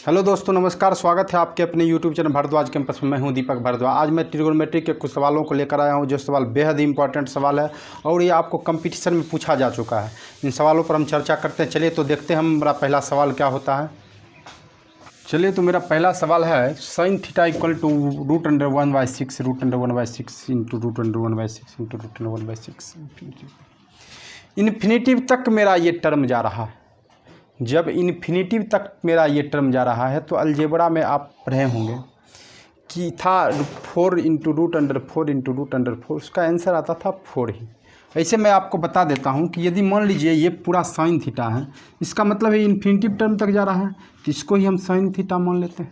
Hello दोस्तों, नमस्कार। स्वागत है आपके अपने यूट्यूब चैनल भारद्वाज कैंपस में। मैं हूं दीपक भारद्वाज। आज मैं ट्रिगोनोमेट्री के कुछ सवालों को लेकर आया हूं, जो सवाल बेहद ही इंपॉर्टेंट सवाल है और ये आपको कंपटीशन में पूछा जा चुका है। इन सवालों पर हम चर्चा करते हैं। चलिए तो देखते हैं मेरा पहला सवाल क्या होता है। चलिए तो मेरा पहला सवाल है sin theta equal to √1/6 √1/6 into √1/6 into √1/6 infinitive तक मेरा ये टर्म जा रहा है। जब इन्फिनिटिव तक मेरा ये टर्म जा रहा है तो अलजेब्रा में आप पढ़े होंगे कि था 4 इंटू √4 इंटू √4, उसका आंसर आता था 4 ही। ऐसे मैं आपको बता देता हूँ कि यदि मान लीजिए ये पूरा साइन थीटा है, इसका मतलब ये इन्फिनिटिव टर्म तक जा रहा है, तो इसको ही हम साइन थीटा मान लेते हैं।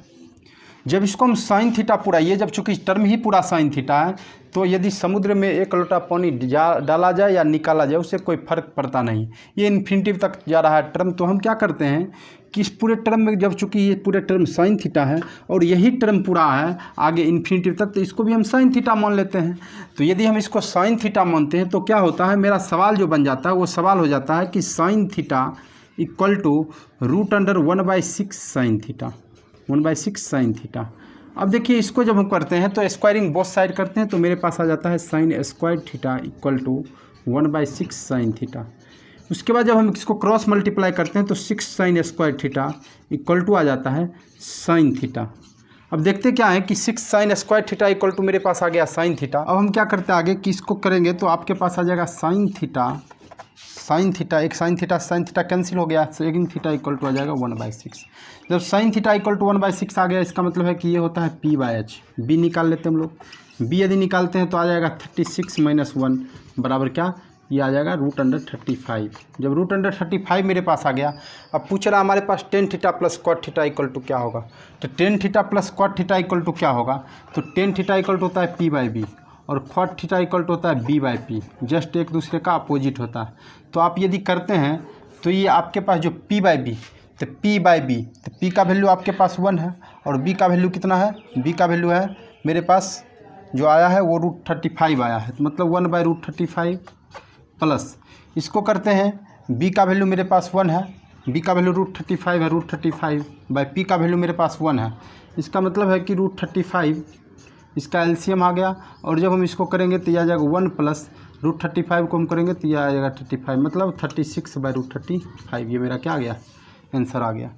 जब इसको हम साइन थीटा पूरा, ये जब चूँकि टर्म ही पूरा साइन थीटा है, तो यदि समुद्र में एक लोटा पानी डाला जाए या निकाला जाए उससे कोई फर्क पड़ता नहीं। ये इन्फिनिटिव तक जा रहा है टर्म, तो हम क्या करते हैं कि इस पूरे टर्म में, जब चूँकि ये पूरे टर्म साइन थीटा है और यही टर्म पूरा है आगे इन्फिनिटिव तक, तो इसको भी हम साइन थीटा मान लेते हैं। तो यदि हम इसको साइन थीटा मानते हैं तो क्या होता है, मेरा सवाल जो बन जाता है वो सवाल हो जाता है कि sine theta equal to √1/6 sine theta, 1/6 sine theta. अब देखिए इसको जब हम करते हैं तो स्क्वायरिंग बोथ साइड करते हैं तो मेरे पास आ जाता है sine square theta equal to 1/6 sine theta. उसके बाद जब हम इसको क्रॉस मल्टीप्लाई करते हैं तो 6 sine square theta equal to आ जाता है साइन थीटा। अब देखते क्या है कि 6 sine square theta equal to मेरे पास आ गया साइन थीटा। अब हम क्या करते हैं आगे कि इसको करेंगे तो आपके पास आ जाएगा साइन थीटा, एक साइन थीटा कैंसिल हो गया, सेकंड थीटा इक्वल टू आ जाएगा 1/6। जब साइन थीटा इक्वल टू 1/6 आ गया, इसका मतलब है कि ये होता है p/h। b निकाल लेते हैं हम लोग। b यदि निकालते हैं तो आ जाएगा 36 - 1 बराबर क्या, ये आ जाएगा √35। जब √35 मेरे पास आ गया, अब पूछ रहा हमारे पास tan theta plus cot theta equal to क्या होगा। तो tan theta plus cot theta equal to क्या होगा, तो tan थीटा इक्वल टू होता है p/b और कॉट थीटा इक्वल टू होता है b/p, जस्ट एक दूसरे का अपोजिट होता है। तो आप यदि करते हैं तो ये आपके पास जो p/b, तो p/b, तो p का वैल्यू आपके पास 1 है और b का वैल्यू कितना है, b का वैल्यू है मेरे पास जो आया है वो √35 आया है, तो मतलब 1/√35 प्लस इसको करते हैं b का वैल्यू मेरे पास 1 है, b का वैल्यू √35 है, √35/p का वैल्यू मेरे पास 1 है। इसका मतलब है कि √35 इसका एलसीएम आ गया और जब हम इसको करेंगे तो यह आ जाएगा 1 प्लस √35 को हम करेंगे तो यह आ जाएगा 35, मतलब 36/√35। ये मेरा क्या आ गया, आंसर आ गया,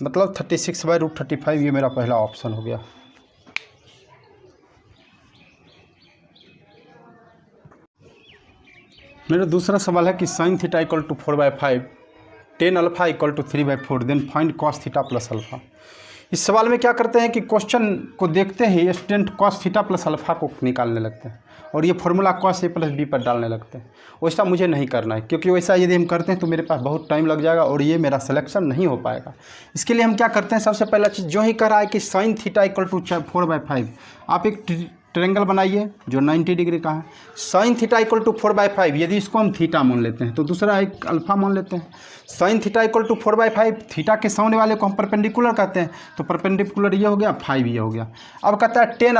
मतलब 36/√35। ये मेरा पहला ऑप्शन हो गया। मेरा दूसरा सवाल है कि sine theta equal to 4/5 tan alpha equal to 3/4 then find cos theta plus alpha. इस सवाल में क्या करते हैं कि क्वेश्चन को देखते ही student cos theta plus alpha को निकालने लगते हैं और ये formula cos a plus b पर डालने लगते हैं। वैसा मुझे नहीं करना है, क्योंकि वैसा यदि हम करते हैं तो मेरे पास बहुत टाइम लग जाएगा और ये मेरा सिलेक्शन नहीं हो पाएगा। इसके लिए हम क्या करते हैं, सबसे पहला चीज़ जो ही कह रहा है कि साइन थीटा इक्वल टू 4/5, आप एक ट्रायंगल बनाइए जो 90 डिग्री का है। साइन थीटा इक्वल टू 4/5, यदि इसको हम थीटा मान लेते हैं तो दूसरा एक अल्फा मान लेते हैं। Sine theta equal to 4/5, theta के सामने वाले को हम परपेंडिकुलर कहते हैं, तो परपेंडिकुलर ये हो गया, 5 ये हो गया। अब कहता है tan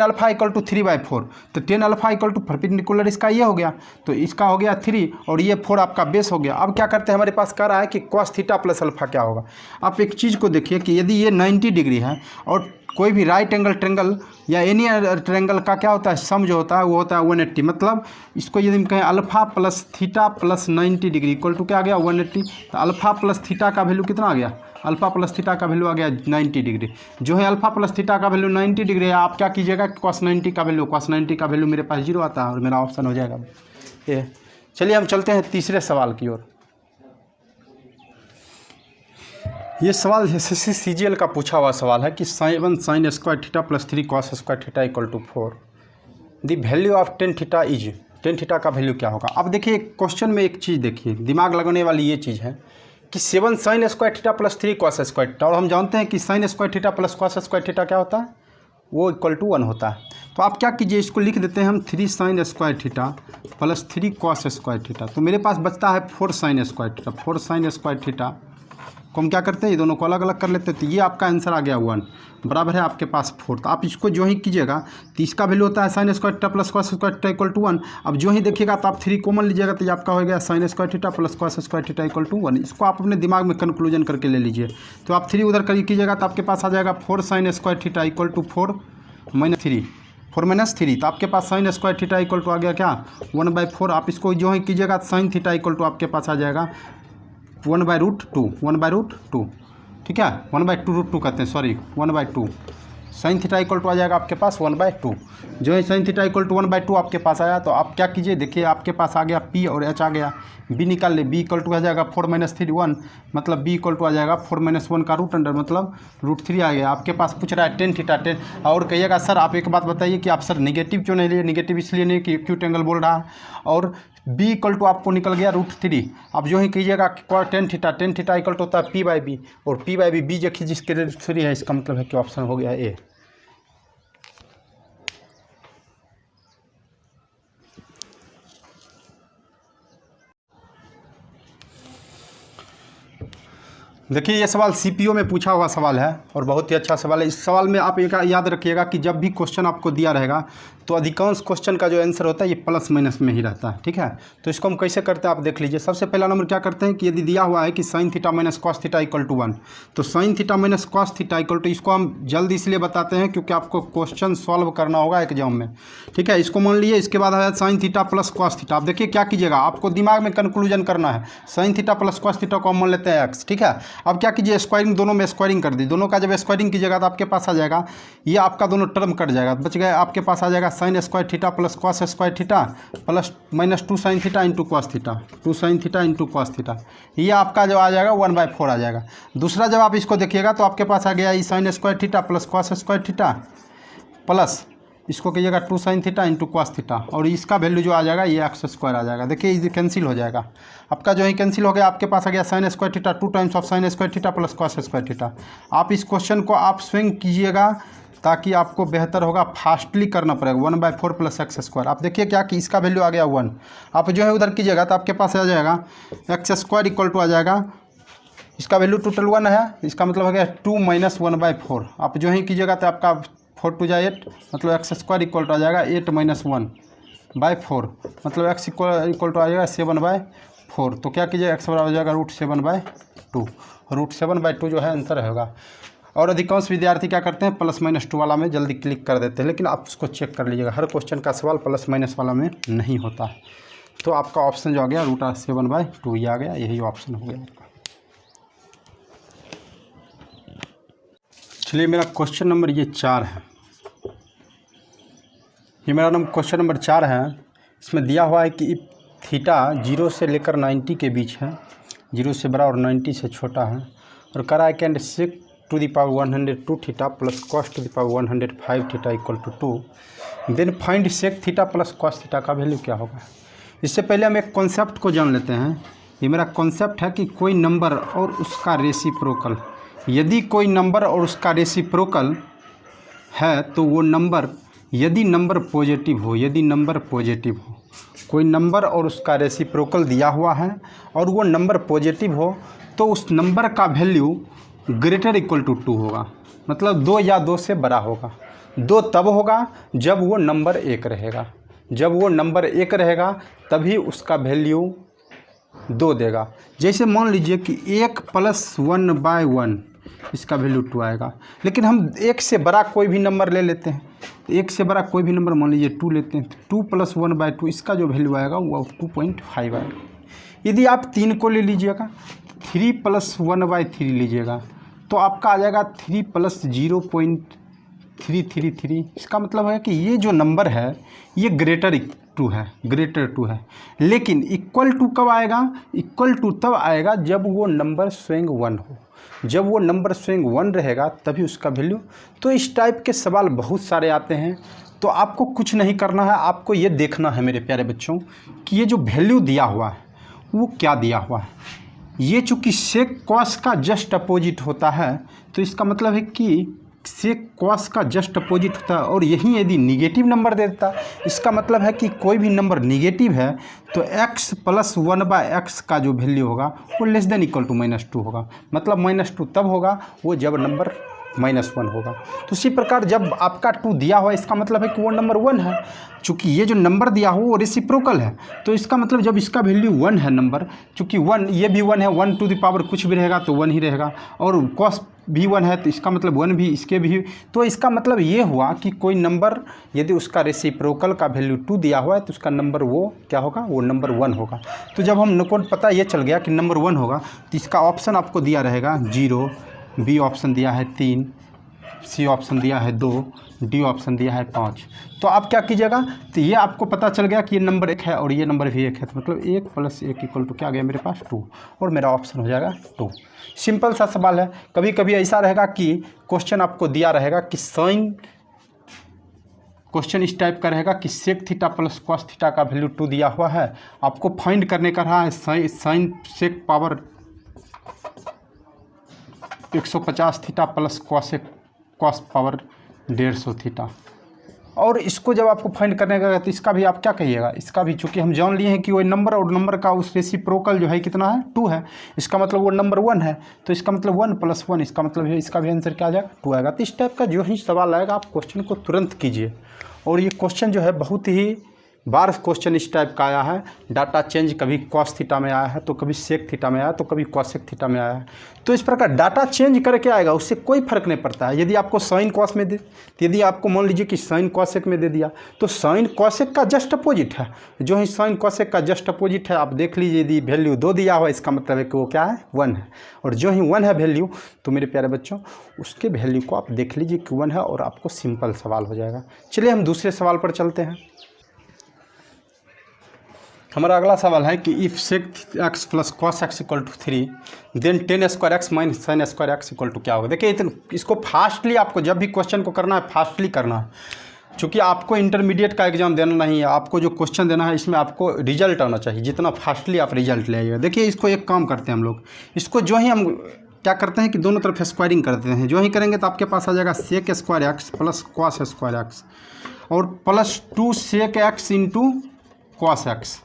अल्फा इक्वल टू 3/4, तो tan alpha equal to perpendicular इसका ये हो गया, तो इसका हो गया 3 और ये 4 आपका बेस हो गया। अब क्या करते हैं, हमारे पास कह रहा है कि कॉस थीटा प्लस अल्फा क्या होगा। आप एक चीज़ को देखिए कि यदि ये 90 डिग्री है और कोई भी राइट एंगल ट्रायंगल या एनी ट्रायंगल का क्या होता है, सम जो होता है वो होता है 180। मतलब इसको यदि हम कहें alpha plus theta plus 90 degree equal to क्या आ गया, 180। तो अल्फा प्लस थीटा का वैल्यू कितना आ गया, अल्फा प्लस थीटा का वैल्यू आ गया 90 डिग्री। जो है अल्फा प्लस थीटा का वैल्यू 90 डिग्री है, आप क्या कीजिएगा, कॉस 90 का वैल्यू मेरे पास 0 आता है और मेरा ऑप्शन हो जाएगा ये। चलिए हम चलते हैं तीसरे सवाल की ओर। ये सवाल CGL का पूछा हुआ सवाल है कि 7 sine square theta plus 3 cos square theta equal to 4, the value of tan theta is, tan theta का वैल्यू क्या होगा। अब देखिए क्वेश्चन में एक चीज़ देखिए, दिमाग लगाने वाली ये चीज़ है कि 7 sine square theta plus 3 cos square theta, और हम जानते हैं कि sine square theta plus cos square theta क्या होता है, वो इक्वल टू 1 होता है। तो आप क्या कीजिए, इसको लिख देते हैं हम 3 sign square theta plus 3 cos square theta, तो मेरे पास बचता है 4 sine square theta. 4 sine square theta को हम क्या करते हैं, ये दोनों को अलग अलग कर लेते हैं। तो ये आपका आंसर आ गया 1 बराबर है आपके पास 4। तो आप इसको जो ही कीजिएगा तो इसका वैल्यू होता है sine square theta plus cos square theta equal to 1। अब जो ही देखिएगा तो आप 3 कॉमन लीजिएगा तो ये आपका हो गया sine square theta plus cos square theta equal to 1। इसको आप अपने दिमाग में कंक्लूजन करके ले लीजिए। तो आप 3 उधर कीजिएगा तो आपके पास आ जाएगा 4 sine square theta equal to 4 minus 3। तो आपके पास sine square theta equal to आ गया क्या 1/4। आप इसको जो ही कीजिएगा तो साइन थीटा इक्वल टू आपके पास आ जाएगा 1/√2 ठीक है, 1/2√2 कहते हैं, sorry 1/2। Sine theta equal to आ जाएगा आपके पास 1/2। जो ही साइन थीटा इक्वल टू 1/2 आपके पास आया तो आप क्या कीजिए, देखिए आपके पास आ गया P और H आ गया, B निकाल ले। B इक्वल टू आ जाएगा 4 - 3 1, मतलब B इक्वल टू आ जाएगा 4 - 1 का रूट अंडर मतलब √3 आ गया। आपके पास पूछ रहा है टेन थीटा 10। और कहिएगा सर आप एक बात बताइए कि आप सर नेगेटिव क्यों नहीं लिए। नेगेटिव इसलिए नहीं कि एक्यूट एंगल बोल रहा है। और B इक्वल टू आपको निकल गया √3। अब जो ही कीजिएगा टेन थीटा इक्वल टू होता है P/B, और P/B B देखिए जिसके √3 है, इसका मतलब है कि ऑप्शन हो गया A। देखिए ये सवाल सीपीओ में पूछा हुआ सवाल है और बहुत ही अच्छा सवाल है। इस सवाल में आप एक याद रखिएगा कि जब भी क्वेश्चन आपको दिया रहेगा तो अधिकांश क्वेश्चन का जो आंसर होता है ये प्लस माइनस में ही रहता है, ठीक है। तो इसको हम कैसे करते हैं आप देख लीजिए। सबसे पहला नंबर क्या करते हैं कि यदि दिया हुआ है कि sine theta minus cos theta equal to 1, तो sine theta minus cos theta equal to, इसको हम जल्दी इसलिए बताते हैं क्योंकि आपको क्वेश्चन सॉल्व करना होगा एग्जाम में, ठीक है। इसको मान लीजिए, इसके बाद आया sine theta plus cos theta. आप देखिए क्या कीजिएगा, आपको दिमाग में कंक्लूजन करना है। Sine theta plus cos theta को हम मान लेते हैं एक्स, ठीक है। अब क्या कीजिए, स्क्वायरिंग दोनों में स्क्वायरिंग कर दी। दोनों का जब स्क्वायरिंग कीजिएगा तो आपके पास आ जाएगा, ये आपका दोनों टर्म कट जाएगा, बच गया आपके पास आ जाएगा sign square theta plus cos square theta plus -2 sine theta into cos theta, 2 sine theta into cos theta. ये आपका जो आ जाएगा 1/4 आ जाएगा। दूसरा जब आप इसको देखिएगा तो आपके पास आ गया ये sign square theta plus cos square theta plus इसको कहिएगा 2 sine theta into cos theta, और इसका वैल्यू जो आ जाएगा ये एक्स स्क्वायर आ जाएगा। देखिए ये कैंसिल हो जाएगा, आपका जो है कैंसिल हो गया। आपके पास आ गया sine square theta 2 times of sine square theta plus cos square theta. आप इस क्वेश्चन को आप स्वयं कीजिएगा ताकि आपको बेहतर होगा, फास्टली करना पड़ेगा। 1/4 प्लस एक्स स्क्वायर। आप देखिए क्या कि इसका वैल्यू आ गया 1। आप जो है उधर कीजिएगा तो आपके पास आ जाएगा एक्स स्क्वायर इक्वल टू आ जाएगा, इसका वैल्यू टोटल 1 है, इसका मतलब हो गया 2 - 1/4। आप जो ही कीजिएगा तो आपका 4 2 8, मतलब एक्स स्क्वायर इक्वल टू आ जाएगा 8 - 1/4, मतलब एक्स इक्वल टू आ जाएगा 7/4। तो क्या कीजिएगा, एक्स बराबर हो जाएगा √7/2। √7/2 जो है आंसर होगा। और अधिकांश विद्यार्थी क्या करते हैं, +-2 वाला में जल्दी क्लिक कर देते हैं, लेकिन आप उसको चेक कर लीजिएगा, हर क्वेश्चन का सवाल +- वाला में नहीं होता। तो आपका ऑप्शन जो आ गया √7/2 ये आ गया, यही ऑप्शन हो गया आपका। चलिए मेरा क्वेश्चन नंबर ये 4 है, ये मेरा क्वेश्चन नंबर 4 है। इसमें दिया हुआ है कि थीटा 0 से लेकर 90 के बीच है, 0 से बड़ा और 90 से छोटा है, और करा है कैंड sec to the power 102 theta plus cos to the power 105 theta equal to 2। Then find sec theta plus cos theta का वैल्यू क्या होगा। इससे पहले हम एक कॉन्सेप्ट को जान लेते हैं। ये मेरा कॉन्सेप्ट है कि कोई नंबर और उसका रेसिप्रोकल, यदि कोई नंबर और उसका रेसिप्रोकल है तो वो नंबर, यदि नंबर पॉजिटिव हो, यदि नंबर पॉजिटिव हो, कोई नंबर और उसका रेसिप्रोकल दिया हुआ है और वो नंबर पॉजिटिव हो तो उस नंबर का वैल्यू ग्रेटर इक्वल टू 2 होगा, मतलब 2 या 2 से बड़ा होगा। 2 तब होगा जब वो नंबर 1 रहेगा, जब वो नंबर 1 रहेगा तभी उसका वैल्यू 2 देगा। जैसे मान लीजिए कि 1 + 1/1 इसका वैल्यू 2 आएगा, लेकिन हम 1 से बड़ा कोई भी नंबर ले लेते हैं, 1 से बड़ा कोई भी नंबर मान लीजिए 2 लेते हैं, तो 2 + 1/2 इसका जो वैल्यू आएगा वो 2.5 आएगा। यदि आप 3 को ले लीजिएगा, 3 + 1/3 लीजिएगा तो आपका आ जाएगा 3 + 0.333। इसका मतलब है कि ये जो नंबर है ये ग्रेटर 2 है, ग्रेटर 2 है। लेकिन इक्वल टू कब आएगा, इक्वल टू तब आएगा जब वो नंबर स्वयं 1 हो, जब वो नंबर स्वयं 1 रहेगा तभी उसका वैल्यू। तो इस टाइप के सवाल बहुत सारे आते हैं, तो आपको कुछ नहीं करना है, आपको ये देखना है मेरे प्यारे बच्चों कि ये जो वैल्यू दिया हुआ है वो क्या दिया हुआ है। ये चूँकि सेक कॉस का जस्ट अपोजिट होता है तो इसका मतलब है कि सेक कॉस का जस्ट अपोजिट होता है, और यही यदि निगेटिव नंबर दे देता, इसका मतलब है कि कोई भी नंबर निगेटिव है तो x प्लस 1/x का जो वैल्यू होगा वो लेस देन इक्वल टू -2 होगा। मतलब -2 तब होगा वो जब नंबर -1 होगा। तो उसी प्रकार जब आपका 2 दिया हुआ, इसका मतलब है कि वो नंबर 1 है। चूँकि ये जो नंबर दिया हो वो रेसिप्रोकल है, तो इसका मतलब जब इसका वैल्यू 1 है नंबर, चूँकि 1 ये भी 1 है, 1 टू द पावर कुछ भी रहेगा तो 1 ही रहेगा, और कॉस भी 1 है तो इसका मतलब 1 भी इसके भी। तो इसका मतलब ये हुआ कि कोई नंबर यदि उसका रेसिप्रोकल का वैल्यू 2 दिया हुआ है तो उसका नंबर वो क्या होगा, वो नंबर 1 होगा। तो जब हम को पता ये चल गया कि नंबर 1 होगा तो इसका ऑप्शन आपको दिया रहेगा 0, बी ऑप्शन दिया है 3, सी ऑप्शन दिया है 2, डी ऑप्शन दिया है 5। तो आप क्या कीजिएगा, तो ये आपको पता चल गया कि ये नंबर 1 है और ये नंबर भी 1 है, तो मतलब 1 + 1 इक्वल टू क्या आ गया मेरे पास 2, और मेरा ऑप्शन हो जाएगा 2। सिंपल सा सवाल है। कभी कभी ऐसा रहेगा कि क्वेश्चन आपको दिया रहेगा कि साइन, क्वेश्चन इस टाइप का रहेगा कि sec theta plus cos theta का वैल्यू 2 दिया हुआ है, आपको फाइंड करने का रहा है sine sec power 150 theta plus cos power 150 theta. और इसको जब आपको फाइंड करने का तो इसका भी आप क्या कहिएगा, इसका भी चूँकि हम जान लिए हैं कि वो नंबर और नंबर का उस रेसिप्रोकल जो है कितना है 2 है, इसका मतलब वो नंबर 1 है, तो इसका मतलब 1 + 1, इसका मतलब है इसका भी आंसर क्या आ जाएगा 2 आएगा। तो इस टाइप का जो ही सवाल आएगा आप क्वेश्चन को तुरंत कीजिए। और ये क्वेश्चन जो है बहुत ही बार क्वेश्चन इस टाइप का आया है। डाटा चेंज कभी कॉस थीटा में आया है, तो कभी सेक थीटा में आया, तो कभी कॉसेक थीटा में आया है। तो इस प्रकार डाटा चेंज करके आएगा, उससे कोई फर्क नहीं पड़ता है। यदि आपको साइन कॉस में दे, यदि आपको मान लीजिए कि साइन कॉसेक में दे दिया, तो साइन कॉसेक का जस्ट अपोजिट है। जो ही साइन कॉसेक का जस्ट अपोजिट है, आप देख लीजिए यदि वैल्यू 2 दिया हुआ, इसका मतलब है कि वो क्या है 1 है, और जो ही 1 है वैल्यू, तो मेरे प्यारे बच्चों उसके वैल्यू को आप देख लीजिए कि 1 है, और आपको सिंपल सवाल हो जाएगा। चलिए हम दूसरे सवाल पर चलते हैं। हमारा अगला सवाल है कि if sec x plus cos x equal to 3 then tan square x minus sine square x equal to क्या होगा। देखिए इसको फास्टली आपको जब भी क्वेश्चन को करना है फास्टली करना है, क्योंकि आपको इंटरमीडिएट का एग्जाम देना नहीं है, आपको जो क्वेश्चन देना है इसमें आपको रिजल्ट आना चाहिए। जितना फास्टली आप रिजल्ट ले आइएगा। देखिए इसको एक काम करते हैं हम लोग, इसको जो ही हम क्या करते हैं कि दोनों तरफ स्क्वायरिंग कर देते हैं। जो ही करेंगे तो आपके पास आ जाएगा sec square x plus cos square x और plus 2 sec x into cos x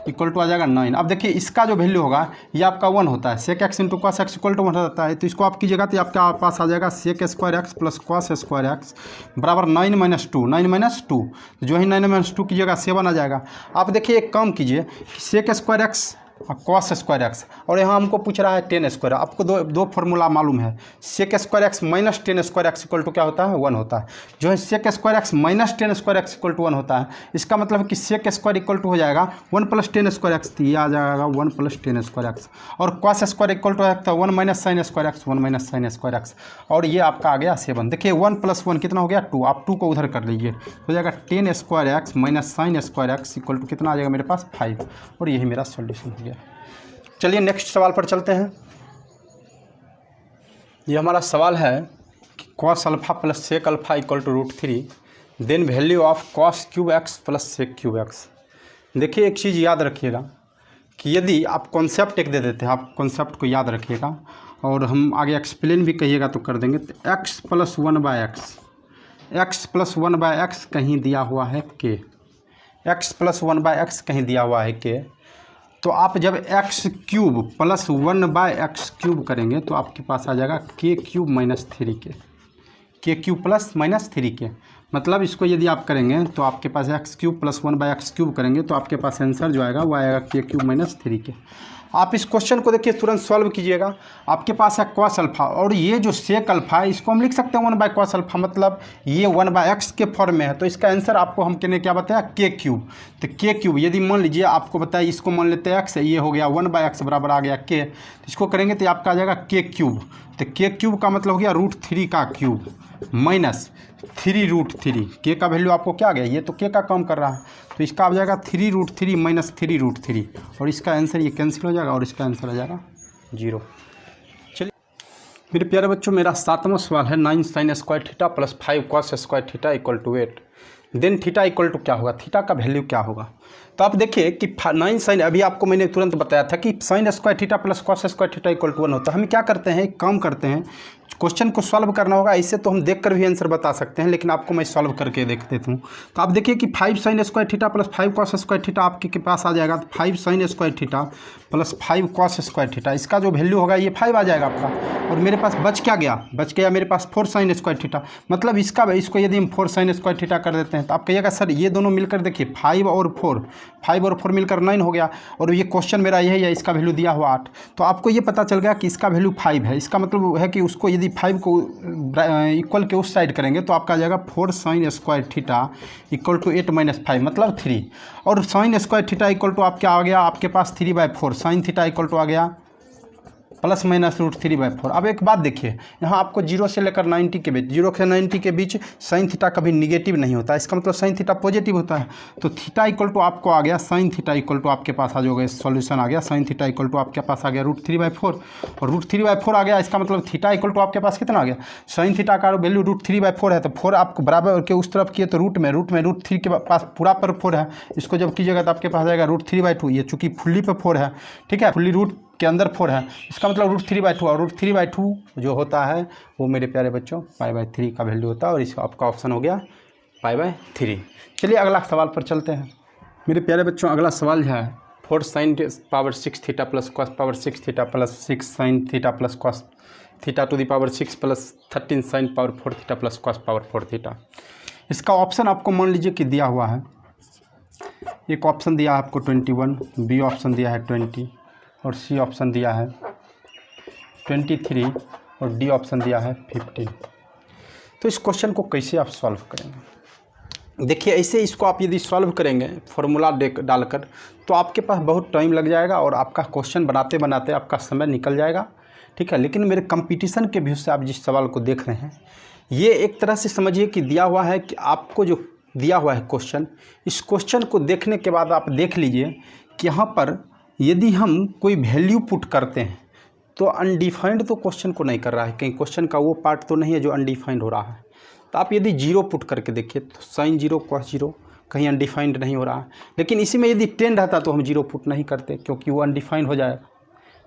equal to आ जाएगा 9। अब देखिए इसका जो वैल्यू होगा ये आपका 1 होता है, sec x into cos x equal to 1 होता है। तो इसको आप कीजिएगा तो आपके पास आ जाएगा sec square x plus cos square x बराबर 9 - 2, 9 - 2। जो ही 9 - 2 कीजिएगा 7 आ जाएगा। आप देखिए एक काम कीजिए, sec square x cos square X, और यहाँ हमको पूछ रहा है टेन स्क्वायर। आपको दो फार्मूला मालूम है, sec square X minus tan square X equal to क्या होता है 1 होता है। जो है sec square X minus tan square X equal to 1 होता है। इसका मतलब है कि सेक स्क्वायर इक्वल टू हो जाएगा 1 + टेन स्क्वायर एक्स, ये आ जाएगा 1 + टेन स्क्वायर एक्स, और कॉस स्क्वायर इक्वल टू है 1 minus sine square x, 1 minus sine square X, और ये आपका आ गया 7। देखिए 1 + 1 कितना हो गया 2, आप 2 को उधर कर लीजिए, हो जाएगा tan square X minus sine square X equal to कितना आ जाएगा मेरे पास 5, और यही मेरा सॉल्यूशन हो गया। चलिए नेक्स्ट सवाल पर चलते हैं। ये हमारा सवाल है कि cos alpha plus sec alpha equal to √3 then value of cos cube X plus sec cube X. देखिए एक चीज़ याद रखिएगा कि यदि आप कॉन्सेप्ट एक दे देते हैं, आप कॉन्सेप्ट को याद रखिएगा और हम आगे एक्सप्लेन भी कहिएगा तो कर देंगे। तो x + 1/x, x + 1/x कहीं दिया हुआ है k, x + 1/x कहीं दिया हुआ है k, तो आप जब x³ + 1/x³ करेंगे तो आपके पास आ जाएगा k³ - 3k, k³ + -3k। मतलब इसको यदि आप करेंगे तो आपके पास x³ + 1/x³ करेंगे तो आपके पास आंसर जो आएगा वो आएगा k³ - 3k। आप इस क्वेश्चन को देखिए तुरंत सॉल्व कीजिएगा। आपके पास है कॉस अल्फ़ा और ये जो सेक अल्फ़ा है इसको हम लिख सकते हैं 1/cos अल्फ़ा, मतलब ये 1/x के फॉर्म में है। तो इसका आंसर आपको हम कहने क्या बताया k³। तो k³ यदि मान लीजिए आपको बताया, इसको मान लेते हैं x, ये हो गया 1/x बराबर आ गया k, तो इसको करेंगे तो आपका आ जाएगा k³। तो k³ का मतलब हो गया √3 का क्यूब माइनस 3√3, k का वैल्यू आपको क्या आ गया, ये तो k का काम कर रहा है, तो इसका आ जाएगा 3√3 माइनस 3√3, और इसका आंसर ये कैंसिल हो जाएगा और इसका आंसर आ जाएगा 0। चलिए मेरे प्यारे बच्चों, मेरा 7वां सवाल है 9 sin square theta + 5 cos square theta equal to 8 then theta equal to क्या होगा, थीटा का वैल्यू क्या होगा। तो आप देखिए कि 9 साइन, अभी आपको मैंने तुरंत बताया था कि sine square theta plus cos square theta equal to 1 होता है। हम क्या करते हैं, एक काम करते हैं, क्वेश्चन को सॉल्व करना होगा। ऐसे तो हम देखकर भी आंसर बता सकते हैं, लेकिन आपको मैं सॉल्व करके देख देता हूँ। तो आप देखिए कि 5 sign square theta plus 5 cos square theta आपके के पास आ जाएगा। तो 5 sign square theta plus 5 cos square theta, इसका जो वैल्यू होगा ये 5 आ जाएगा आपका। और मेरे पास बच क्या गया, बच गया मेरे पास 4 साइन स्क्वायर थीटा। मतलब इसको यदि हम 4 साइन स्क्वायर थीटा कर देते हैं तो आप कहिएगा सर ये दोनों मिलकर देखिए 5 और 4 मिलकर 9 हो गया। और ये क्वेश्चन मेरा यही है, इसका वैल्यू दिया हुआ 8। तो आपको ये पता चल गया कि इसका वैल्यू 5 है। इसका मतलब है कि उसको यदि 5 को इक्वल के उस साइड करेंगे तो आपका आ जाएगा 4 sine square theta equal to 8 minus 5 मतलब 3। और sine square theta equal to आप क्या आ गया आपके पास 3/4। साइन थीटा इक्वल टू आ गया प्लस माइनस √3/4। अब एक बात देखिए, यहाँ आपको 0 से लेकर 90 के बीच, 0 से 90 के बीच साइन थीटा कभी निगेटिव नहीं होता, इसका मतलब साइन थीटा पॉजिटिव होता है। तो थीटा इक्वल टू आपको आ गया साइन थीटा इक्वल टू आपके पास आ जाओगे, सॉल्यूशन आ गया साइन थीटा इक्वल टू आपके पास आ गया √3/4। और √3/4 आ गया, इसका मतलब थीटा इक्वल टू आपके पास कितना आ गया, साइन थीटा का वैल्यू √3/4 है। तो 4 आपको बराबर के उस तरफ किए तो रूट में √3 के पास पूरा पर 4 है, इसको जब कीजिएगा तो आपके पास आ जाएगा √3/2। ये चूँकि फुल्ली पे 4 है, ठीक है, फुल्ली रूट के अंदर 4 है, इसका मतलब √3/2। और √3/2 जो होता है वो मेरे प्यारे बच्चों π/3 का वैल्यू होता है। और इसका आपका ऑप्शन हो गया π/3। चलिए अगला सवाल पर चलते हैं मेरे प्यारे बच्चों। अगला सवाल है 4 sine power 6 theta plus cos power 6 theta plus 6 sine theta plus cos theta two the power 6 plus 13 sine power 4 theta plus cos power 4 theta. इसका ऑप्शन आपको मान लीजिए कि दिया हुआ है, एक ऑप्शन दिया है आपको 21, बी ऑप्शन दिया है 20 और सी ऑप्शन दिया है 23 और डी ऑप्शन दिया है 15। तो इस क्वेश्चन को कैसे आप सॉल्व करेंगे, देखिए ऐसे इसको आप यदि सॉल्व करेंगे फॉर्मूला डालकर तो आपके पास बहुत टाइम लग जाएगा और आपका क्वेश्चन बनाते बनाते आपका समय निकल जाएगा, ठीक है। लेकिन मेरे कंपटीशन के व्यू से आप जिस सवाल को देख रहे हैं, ये एक तरह से समझिए कि दिया हुआ है कि आपको जो दिया हुआ है क्वेश्चन, इस क्वेश्चन को देखने के बाद आप देख लीजिए कि यहाँ पर यदि हम कोई वैल्यू पुट करते हैं तो अनडिफाइंड तो क्वेश्चन को नहीं कर रहा है, कहीं क्वेश्चन का वो पार्ट तो नहीं है जो अनडिफाइंड हो रहा है। तो आप यदि 0 पुट करके देखिए तो साइन 0 कॉस 0 कहीं अनडिफाइंड नहीं हो रहा है। लेकिन इसी में यदि 10 रहता तो हम 0 पुट नहीं करते क्योंकि वो अनडिफाइंड हो जाएगा,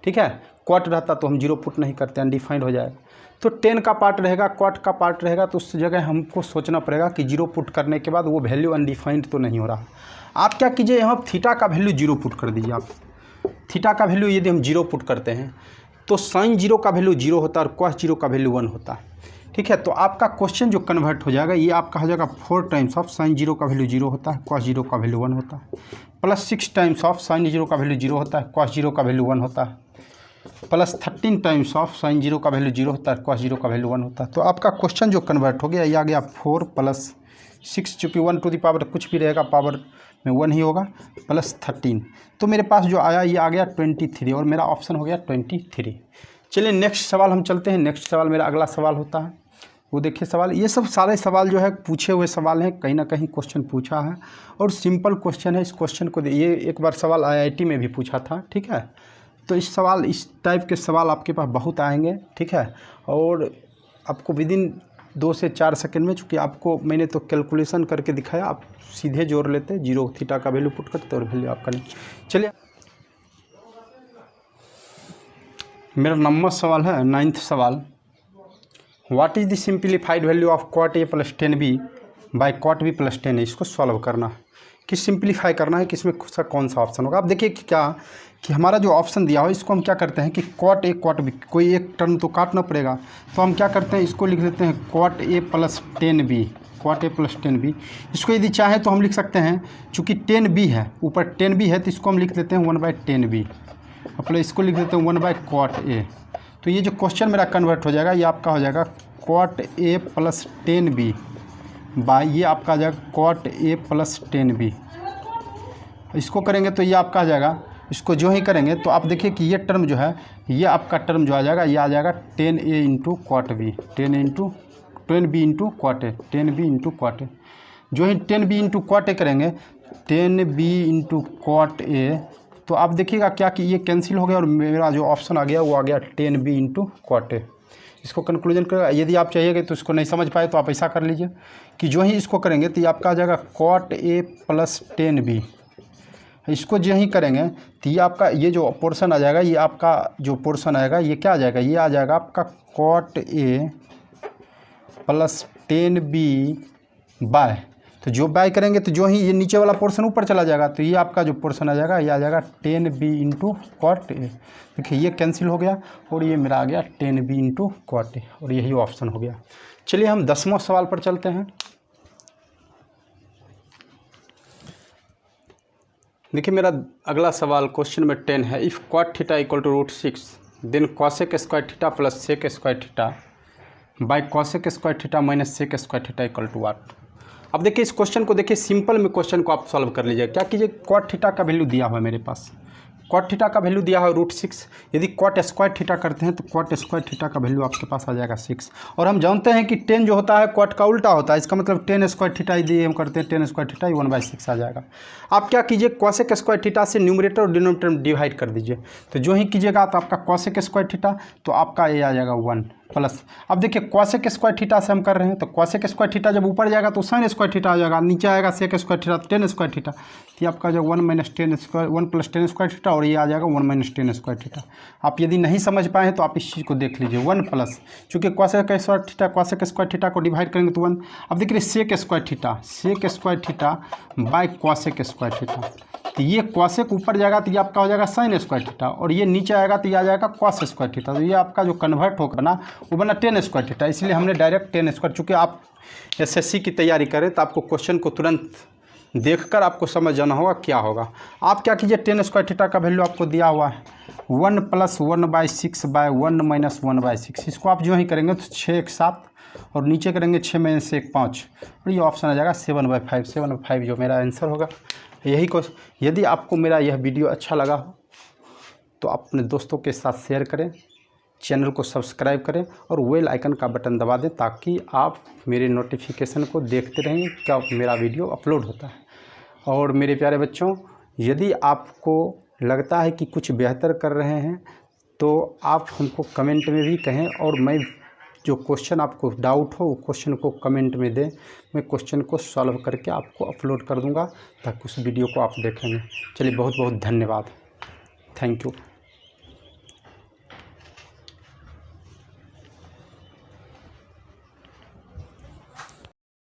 ठीक है। क्वाट रहता तो हम 0 पुट नहीं करते, अनडिफाइंड हो जाएगा। तो 10 का पार्ट रहेगा, क्वाट का पार्ट रहेगा, तो उस जगह हमको सोचना पड़ेगा कि 0 पुट करने के बाद वो वैल्यू अनडिफाइंड तो नहीं हो रहा। आप क्या कीजिए, यहाँ थीटा का वैल्यू 0 पुट कर दीजिए। आप थीटा का वैल्यू यदि हम 0 पुट करते हैं तो साइन 0 का वैल्यू 0 होता है और कॉस 0 का वैल्यू 1 होता है, ठीक है। तो आपका क्वेश्चन जो कन्वर्ट हो जाएगा ये आपका हो जाएगा 4 टाइम्स ऑफ साइन 0 का वैल्यू 0 होता है, कॉस 0 का वैल्यू 1 होता है, प्लस 6 टाइम्स ऑफ साइन 0 का वैल्यू 0 होता है, कॉस 0 का वैल्यू 1 होता है, प्लस 13 टाइम्स ऑफ साइन 0 का वैल्यू 0 होता है, कॉस 0 का वैल्यू 1 होता है। तो आपका क्वेश्चन जो कन्वर्ट हो गया ये आ गया 4 प्लस 6, चूँकि 1 टू द पावर कुछ भी रहेगा पावर में 1 ही होगा, प्लस 13। तो मेरे पास जो आया ये आ गया 23 और मेरा ऑप्शन हो गया 23। चलिए नेक्स्ट सवाल हम चलते हैं। नेक्स्ट सवाल मेरा अगला सवाल होता है, वो देखिए सवाल, ये सब सारे सवाल जो है पूछे हुए सवाल हैं, कहीं ना कहीं क्वेश्चन पूछा है और सिंपल क्वेश्चन है। इस क्वेश्चन को ये एक बार सवाल IIT में भी पूछा था, ठीक है। तो इस टाइप के सवाल आपके पास बहुत आएंगे, ठीक है। और आपको विदिन 2 से 4 सेकंड में, चूँकि आपको मैंने तो कैलकुलेशन करके दिखाया, आप सीधे जोड़ लेते, 0 थीटा का वैल्यू पुट करते और वैल्यू आपका नहीं। चलिए मेरा नंबर सवाल है 9th सवाल, what is the simplified value of cot a plus 10b by cot b plus 10a। इसको सॉल्व करना है, किस सिंप्लीफाई करना है, किसमें कौन सा ऑप्शन होगा। आप देखिए कि क्या कि हमारा जो ऑप्शन दिया हो इसको हम क्या करते हैं कि cot a cot b, कोई एक टर्म तो काटना पड़ेगा, तो हम क्या करते हैं इसको लिख देते हैं cot a plus 10b, cot a plus 10b। इसको यदि चाहे तो हम लिख सकते हैं, चूँकि 10b है ऊपर 10b है तो इसको हम लिख देते हैं 1/10b, मतलब इसको लिख देते हैं 1/cot a। तो ये जो क्वेश्चन मेरा कन्वर्ट हो जाएगा ये आपका हो जाएगा cot a plus 10b by ये आपका आ जाएगा cot a प्लस 10b। इसको करेंगे तो ये आपका आ जाएगा, इसको जो ही करेंगे तो आप देखिए कि ये टर्म जो है ये आपका टर्म जो आ जाएगा ये आ जाएगा 10a into cot b, 10b into cot a, 10b into cot a। जो ही 10b इंटू cot a करेंगे 10b इंटू cot a, तो आप देखिएगा क्या कि ये कैंसिल हो गया और मेरा जो ऑप्शन आ गया वो आ गया 10b इंटू cot a। इसको कंक्लूजन करेगा, यदि आप चाहिएगा तो इसको नहीं समझ पाए तो आप ऐसा कर लीजिए कि जो ही इसको करेंगे तो ये आपका आ जाएगा cot a प्लस 10b इसको जो ही करेंगे तो ये आपका ये जो पोर्शन आ जाएगा, ये आपका जो पोर्शन आएगा ये क्या आ जाएगा, ये आ जाएगा आपका cot A plus 10B bye, तो जो बाय करेंगे तो जो ही ये नीचे वाला पोर्शन ऊपर चला जाएगा, तो ये आपका जो पोर्शन आ जाएगा ये आ जाएगा 10B इंटू cot A। देखिए ये कैंसिल हो गया और ये मेरा आ गया 10B इंटू cot A, और यही ऑप्शन हो गया। चलिए हम 10वां सवाल पर चलते हैं। देखिए मेरा अगला सवाल क्वेश्चन नंबर 10 है, if cot theta equal to √6 then cosec square theta plus sec square theta by cosec square theta minus sec square theta equal to what. अब देखिए इस क्वेश्चन को देखिए, सिंपल में क्वेश्चन को आप सॉल्व कर लीजिए। क्या कीजिए, cot थीटा का वैल्यू दिया हुआ है मेरे पास, cot थीटा का वैल्यू दिया है √6। यदि cot स्क्वायर थीटा करते हैं तो cot स्क्वायर थीटा का वैल्यू आपके पास आ जाएगा 6। और हम जानते हैं कि 10 जो होता है cot का उल्टा होता है, इसका मतलब 10 स्क्वायर थीटा यदि हम करते हैं 10 स्क्वायर थीटा 1/6 आ जाएगा। आप क्या कीजिए, cosec स्क्वायर थीटा से न्यूमरेटर और डिनोमिनेटर में डिवाइड कर दीजिए, तो जो ही कीजिएगा तो आपका cosec स्क्वायर थीटा तो आपका ये आ जाएगा 1 प्लस। अब देखिए cosec स्क्वायर थीटा से हम कर रहे हैं, तो cosec स्क्वायर थीटा जब ऊपर जाएगा तो sin स्क्वायर थीटा आ जाएगा, नीचे आएगा sec square theta 10 square theta, तो आपका जो 1 - 10 स्क्वायर 1 + 10 स्क्वायर थीटा, और ये आ जाएगा 1 - 10 स्क्वायर थीटा। आप यदि नहीं समझ पाए तो आप इस चीज़ को देख लीजिए 1 प्लस, चूँकि cosec स्क्वायर थीटा को डिवाइड करेंगे तो 1। अब देखिए sec square theta by cosec square theta, तो ये cosec ऊपर जाएगा तो ये आपका हो जाएगा sin स्क्वायर थीटा, और ये नीचे आएगा तो ये आ जाएगा cos स्क्वायर थीटा, तो ये आपका जो कन्वर्ट होगा ना वो बना 10 स्क्वायर थीटा। इसलिए हमने डायरेक्ट 10 स्क्वायर, चूँकि आप SSC की तैयारी करें तो आपको क्वेश्चन को तुरंत देखकर आपको समझ जाना होगा क्या होगा। आप क्या कीजिए, 10 स्क्वायर थीटा का वैल्यू आपको दिया हुआ है 1 + 1/6 बाय 1 - 1/6। इसको आप जो ही करेंगे तो 6 × 7 और नीचे करेंगे 6 में से 1 5, और ये ऑप्शन आ जाएगा 7/5। 7/5 जो मेरा आंसर होगा यही क्वेश्चन। यदि आपको मेरा यह वीडियो अच्छा लगा हो तो अपने दोस्तों के साथ शेयर करें, चैनल को सब्सक्राइब करें और बेल आइकन का बटन दबा दें, ताकि आप मेरे नोटिफिकेशन को देखते रहें क्या मेरा वीडियो अपलोड होता है। और मेरे प्यारे बच्चों, यदि आपको लगता है कि कुछ बेहतर कर रहे हैं तो आप हमको कमेंट में भी कहें, और मैं जो क्वेश्चन आपको डाउट हो वो क्वेश्चन को कमेंट में दें, मैं क्वेश्चन को सॉल्व करके आपको अपलोड कर दूंगा, ताकि उस वीडियो को आप देखेंगे। चलिए बहुत बहुत धन्यवाद, थैंक यू।